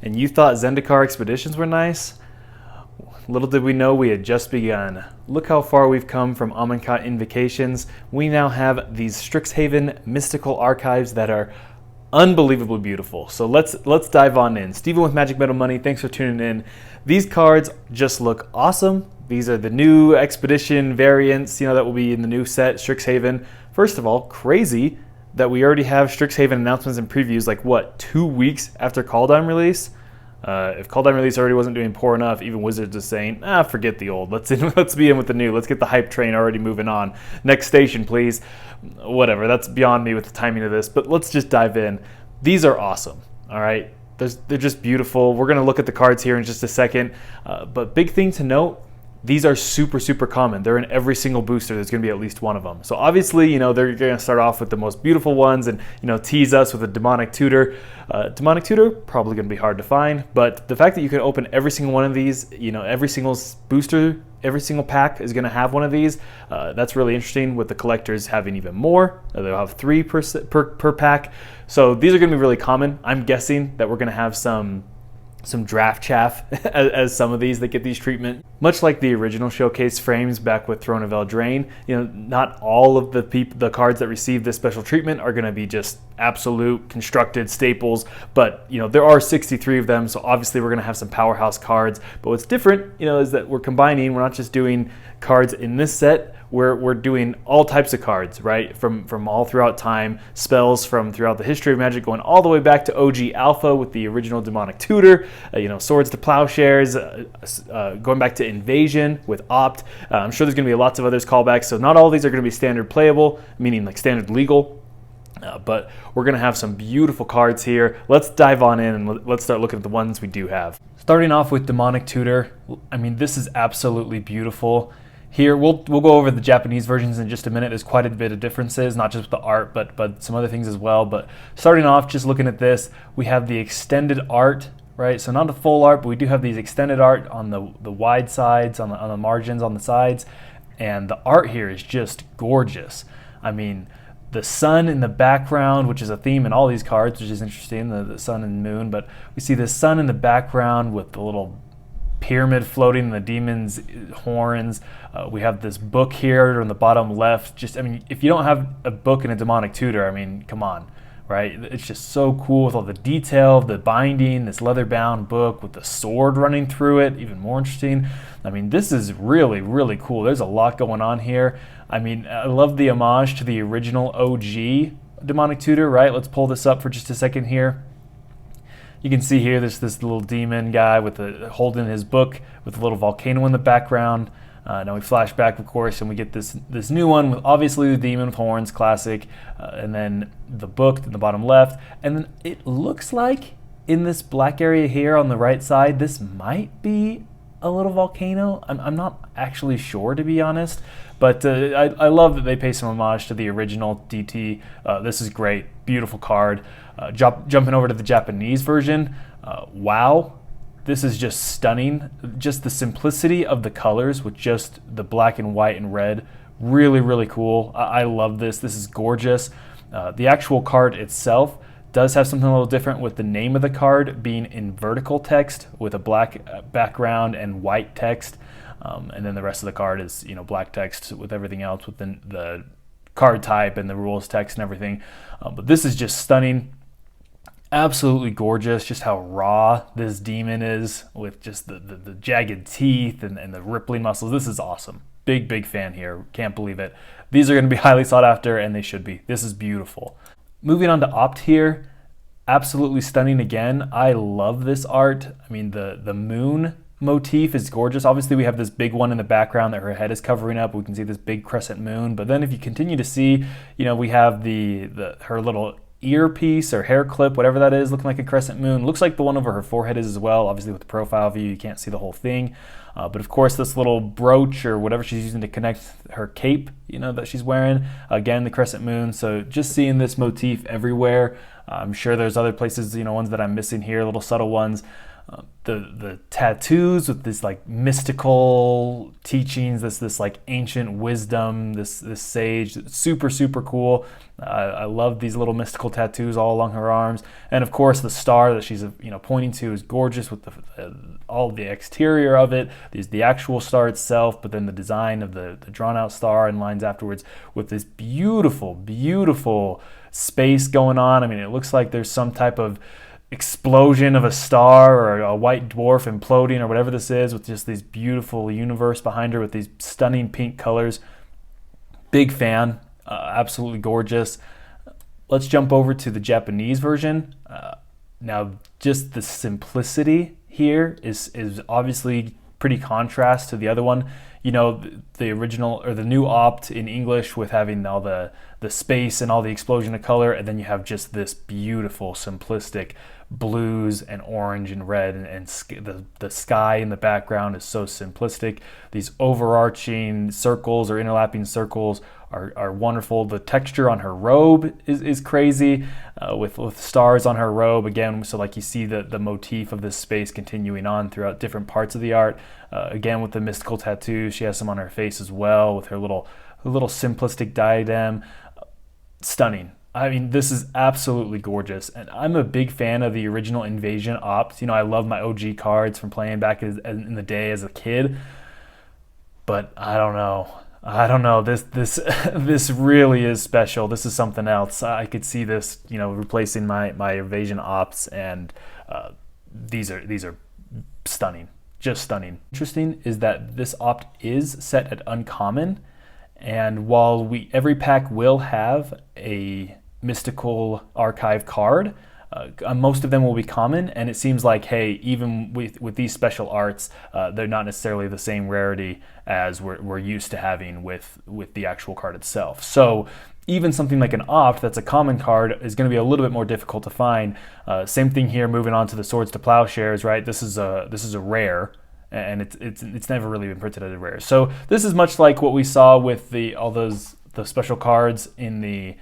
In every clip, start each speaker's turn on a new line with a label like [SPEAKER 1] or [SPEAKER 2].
[SPEAKER 1] and you thought Zendikar expeditions were nice? Little did we know we had just begun. Look how far we've come from Amonkhet invocations. We now have these Strixhaven mystical archives that are unbelievably beautiful. So let's dive on in. Steven with Magic Metal Money, thanks for tuning in. These cards just look awesome. These are the new expedition variants, that will be in the new set, Strixhaven. First of all, crazy that we already have Strixhaven announcements and previews 2 weeks after Kaldheim release? If Kaldheim release already wasn't doing poor enough, even Wizards is saying, forget the old. Let's be in with the new. Let's get the hype train already moving on. Next station, please. Whatever, that's beyond me with the timing of this, but let's just dive in. These are awesome, all right? They're just beautiful. We're going to look at the cards here in just a second, but big thing to note, these are super, super common. They're in every single booster. There's going to be at least one of them. So obviously, they're going to start off with the most beautiful ones and, tease us with a demonic tutor. Demonic tutor, probably going to be hard to find. But the fact that you can open every single one of these, every single booster, every single pack is going to have one of these. That's really interesting, with the collectors having even more. They'll have 3 per pack. So these are going to be really common. I'm guessing that we're going to have some draft chaff as some of these that get these treatment. Much like the original showcase frames back with Throne of Eldraine, not all of the cards that receive this special treatment are going to be just absolute constructed staples, but there are 63 of them, so obviously we're going to have some powerhouse cards. But what's different, is that we're combining. We're not just doing cards in this set. We're doing all types of cards, right? From all throughout time, spells from throughout the history of Magic, going all the way back to OG Alpha with the original Demonic Tutor, Swords to Plowshares, going back to Invasion with Opt. I'm sure there's going to be lots of others callbacks, so not all of these are going to be standard playable, meaning standard legal. But we're going to have some beautiful cards here. Let's dive on in and let's start looking at the ones we do have. Starting off with Demonic Tutor, this is absolutely beautiful. Here, we'll go over the Japanese versions in just a minute. There's quite a bit of differences, not just with the art, but some other things as well. But starting off, just looking at this, we have the extended art, right? So not the full art, but we do have these extended art on the wide sides, on the margins, on the sides. And the art here is just gorgeous. The sun in the background, which is a theme in all these cards, which is interesting, the sun and moon. But we see the sun in the background with the little pyramid floating, the demon's horns. We have this book here on the bottom left. If you don't have a book and a Demonic Tutor, come on, right? It's just so cool with all the detail, the binding, this leather-bound book with the sword running through it, even more interesting. This is really, really cool. There's a lot going on here. I love the homage to the original OG Demonic Tutor, right? Let's pull this up for just a second here. You can see here there's this little demon guy holding his book with a little volcano in the background. Now we flash back, of course, and we get this new one with obviously the demon with horns, classic, and then the book in the bottom left. And then it looks like in this black area here on the right side, this might be a little volcano. I'm not actually sure, to be honest, but I love that they pay some homage to the original DT. This is great, beautiful card. Jumping over to the Japanese version, wow, this is just stunning. Just the simplicity of the colors with just the black and white and red, really, really cool. I love this. This is gorgeous. The actual card itself does have something a little different, with the name of the card being in vertical text with a black background and white text, and then the rest of the card is black text with everything else within the card type and the rules text and everything. But this is just stunning. Absolutely gorgeous, just how raw this demon is with just the jagged teeth and the rippling muscles. This is awesome. Big fan here. Can't believe it. These are going to be highly sought after, and they should be. This is beautiful. Moving on to Opt here, absolutely stunning again. I love this art. The moon motif is gorgeous. Obviously, we have this big one in the background that her head is covering up. We can see this big crescent moon. But then if you continue to see, we have her little earpiece or hair clip, whatever that is, looking like a crescent moon. Looks like the one over her forehead is as well. Obviously with the profile view, you can't see the whole thing. But of course, this little brooch or whatever she's using to connect her cape, that she's wearing, again, the crescent moon. So just seeing this motif everywhere. I'm sure there's other places, ones that I'm missing here, little subtle ones. The tattoos with this like mystical teachings, this like ancient wisdom, this sage, super cool. I love these little mystical tattoos all along her arms, and of course the star that she's pointing to is gorgeous with all the exterior of it. There's the actual star itself, but then the design of the drawn out star and lines afterwards with this beautiful space going on. I mean, it looks like there's some type of explosion of a star or a white dwarf imploding or whatever this is, with just this beautiful universe behind her with these stunning pink colors. Big fan, absolutely gorgeous. Let's jump over to the Japanese version. Now, just the simplicity here is obviously pretty contrast to the other one. The original or the new opt in English with having all the space and all the explosion of color, and then you have just this beautiful simplistic blues and orange and red, and the sky in the background is so simplistic. These overarching circles or interlapping circles are wonderful. The texture on her robe is crazy, with stars on her robe again, so like you see the motif of this space continuing on throughout different parts of the art. Again, with the mystical tattoos, she has some on her face as well with her little simplistic diadem. Stunning. I mean, this is absolutely gorgeous, and I'm a big fan of the original Invasion opt. I love my OG cards from playing back in the day as a kid, but I don't know. This really is special. This is something else. I could see this, replacing my Invasion opts, and these are stunning, just stunning. Interesting is that this opt is set at uncommon, and while every pack will have a mystical archive card, most of them will be common, and it seems like, hey, even with these special arts, they're not necessarily the same rarity as we're used to having with the actual card itself. So even something like an opt that's a common card is going to be a little bit more difficult to find. Same thing here, moving on to the Swords to Plowshares, right? This is a rare, and it's never really been printed as a rare. So this is much like what we saw with the special cards in the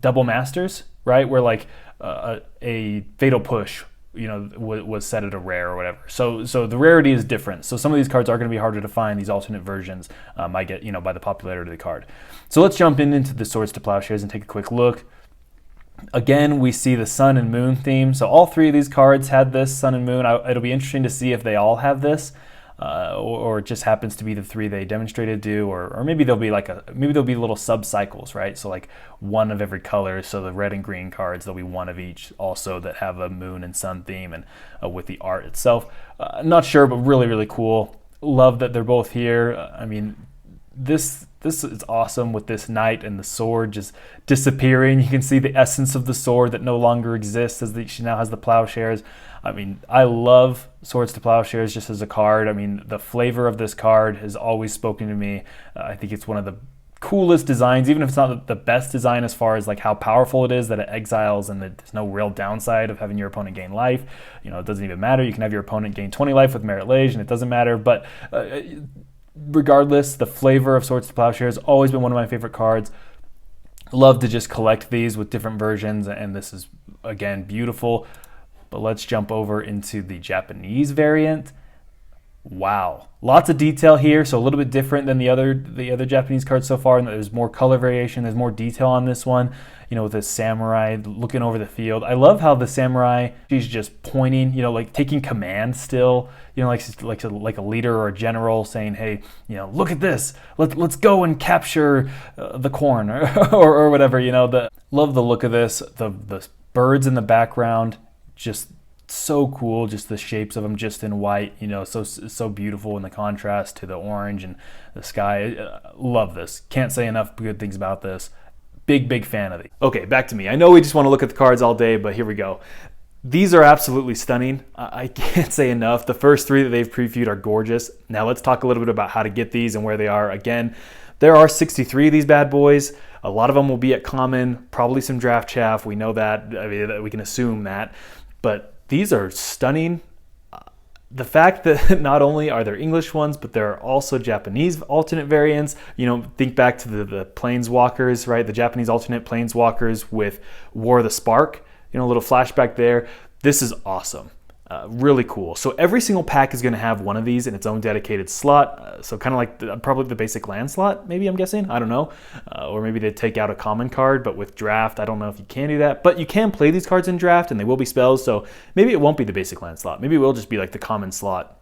[SPEAKER 1] Double Masters, right? Where like a Fatal Push, was set at a rare or whatever. So the rarity is different. So some of these cards are going to be harder to find. These alternate versions might get, by the popularity of the card. So let's jump into the Swords to Plowshares and take a quick look. Again, we see the Sun and Moon theme. So all three of these cards had this Sun and Moon. It'll be interesting to see if they all have this, or it just happens to be the three they demonstrated do, or maybe there'll be little sub cycles, right? So like one of every color. So the red and green cards, there'll be one of each also that have a Moon and Sun theme, and with the art itself, not sure, but really cool. Love that they're both here. I mean, this is awesome with this knight and the sword just disappearing. You can see the essence of the sword that no longer exists as she now has the plowshares. I mean, I love Swords to Plowshares just as a card. I mean, the flavor of this card has always spoken to me. I think it's one of the coolest designs, even if it's not the best design as far as like how powerful it is, that it exiles and that there's no real downside of having your opponent gain life. It doesn't even matter. You can have your opponent gain 20 life with Merit Lage and it doesn't matter. But regardless, the flavor of Swords to Plowshares has always been one of my favorite cards. Love to just collect these with different versions, and this is, again, beautiful. But let's jump over into the Japanese variant. Wow, lots of detail here, so a little bit different than the other Japanese cards so far. And there's more color variation, there's more detail on this one. With this samurai looking over the field. I love how the samurai, she's just pointing, like taking command still. Like a leader or a general saying, hey, look at this. Let's go and capture the corn or whatever. Love the look of this. The birds in the background, just so cool. Just the shapes of them just in white, so beautiful in the contrast to the orange and the sky. Love this. Can't say enough good things about this. Big fan of these. Okay, back to me. I know we just want to look at the cards all day, but here we go. These are absolutely stunning. I can't say enough. The first three that they've previewed are gorgeous. Now let's talk a little bit about how to get these and where they are. Again, there are 63 of these bad boys. A lot of them will be at common, probably some draft chaff. We know that. I mean, we can assume that. But these are stunning. The fact that not only are there English ones, but there are also Japanese alternate variants. Think back to the Planeswalkers, right? The Japanese alternate Planeswalkers with War of the Spark. A little flashback there. This is awesome. Really cool. So every single pack is going to have one of these in its own dedicated slot. So kind of like probably the basic land slot, maybe, I'm guessing. I don't know. Or maybe they take out a common card, but with draft, I don't know if you can do that. But you can play these cards in draft, and they will be spells. So maybe it won't be the basic land slot. Maybe it will just be like the common slot.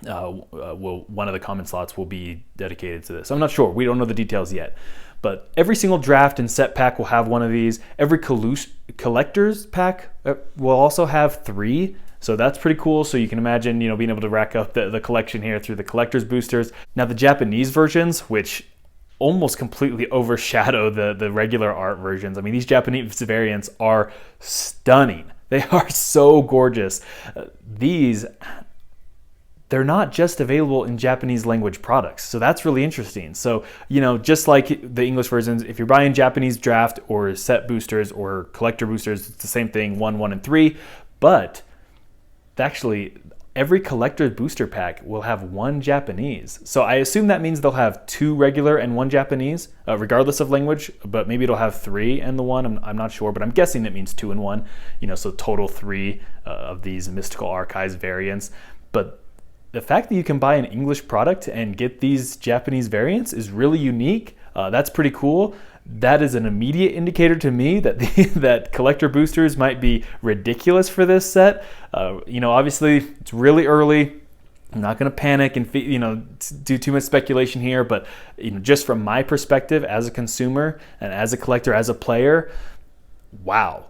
[SPEAKER 1] One of the common slots will be dedicated to this. I'm not sure. We don't know the details yet. But every single draft and set pack will have one of these. Every collector's pack will also have 3. So that's pretty cool. So you can imagine, being able to rack up the collection here through the collector's boosters. Now the Japanese versions, which almost completely overshadow the regular art versions. I mean, these Japanese variants are stunning. They are so gorgeous. They're not just available in Japanese language products. So that's really interesting. So, just like the English versions, if you're buying Japanese draft or set boosters or collector boosters, it's the same thing, 1, 1, and 3. But actually, every collector booster pack will have 1 Japanese. So I assume that means they'll have 2 regular and 1 Japanese, regardless of language, but maybe it'll have 3 and the 1. I'm not sure, but I'm guessing it means 2 and 1, so total 3 of these Mystical Archives variants. But the fact that you can buy an English product and get these Japanese variants is really unique. That's pretty cool. That is an immediate indicator to me that that collector boosters might be ridiculous for this set. Obviously it's really early. I'm not going to panic and do too much speculation here, but just from my perspective as a consumer and as a collector, as a player, wow.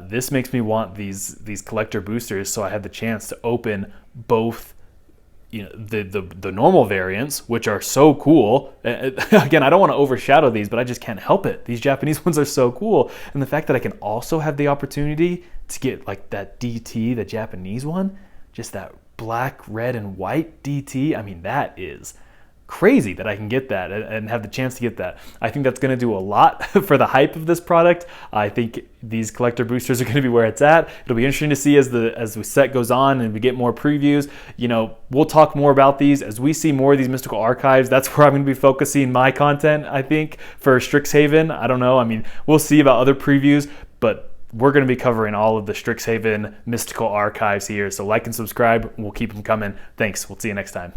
[SPEAKER 1] This makes me want these collector boosters, so I had the chance to open both the normal variants, which are so cool. Again, I don't want to overshadow these, but I just can't help it. These Japanese ones are so cool. And the fact that I can also have the opportunity to get like that DT, the Japanese one, just that black, red, and white DT, I mean, that is crazy that I can get that and have the chance to get that. I think that's going to do a lot for the hype of this product. I think these collector boosters are going to be where it's at. It'll be interesting to see as the set goes on and we get more previews. We'll talk more about these as we see more of these Mystical Archives. That's where I'm going to be focusing my content, I think, for Strixhaven. I don't know. I mean, we'll see about other previews, but we're going to be covering all of the Strixhaven Mystical Archives here. So like and subscribe. We'll keep them coming. Thanks. We'll see you next time.